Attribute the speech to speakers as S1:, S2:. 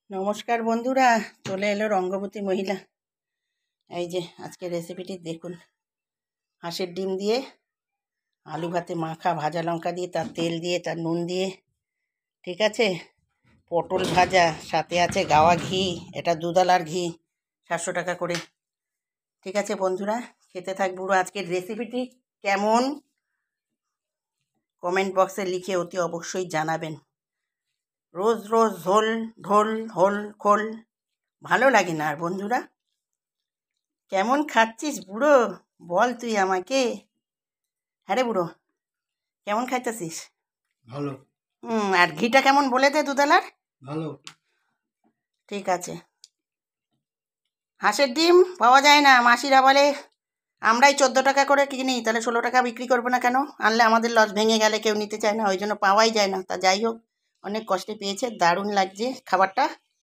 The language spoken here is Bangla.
S1: নমস্কার বন্ধুরা, চলে এলো রঙ্গবতী মহিলা। এই যে আজকে রেসিপিটি দেখুন। হাঁসের ডিম দিয়ে আলু ভাতে মাখা, ভাজা লঙ্কা দিয়ে, তার তেল দিয়ে, তার নুন দিয়ে, ঠিক আছে। পটল ভাজা, সাথে আছে গাওয়া ঘি, এটা দুধালার ঘি, 700 টাকা করে। ঠিক আছে বন্ধুরা, খেতে থাক বুড়ো। আজকের রেসিপিটি কেমন কমেন্ট বক্সে লিখে অতি অবশ্যই জানাবেন। রোজ রোজ ঝোল ঢোল হোল খোল ভালো লাগে না। আর বন্ধুরা, কেমন খাচ্ছিস বুড়ো, বল তুই আমাকে। হ্যাঁ রে বুড়ো, কেমন খাইতেছিস?
S2: ভালো।
S1: আর ঘিটা কেমন বলে দে দুধালার।
S2: ভালো।
S1: ঠিক আছে। হাঁসের ডিম পাওয়া যায় না, মাসিরা বলে আমরাই 14 টাকা করে কিনি, তাহলে 16 টাকা বিক্রি করবো না কেন? আনলে আমাদের লস ভেঙে গেলে কেউ নিতে চায় না, ওই জন্য পাওয়াই যায় না। তা যাই হোক, অনেক কষ্টে পেয়েছে, দারুণ লাগছে খাবারটা।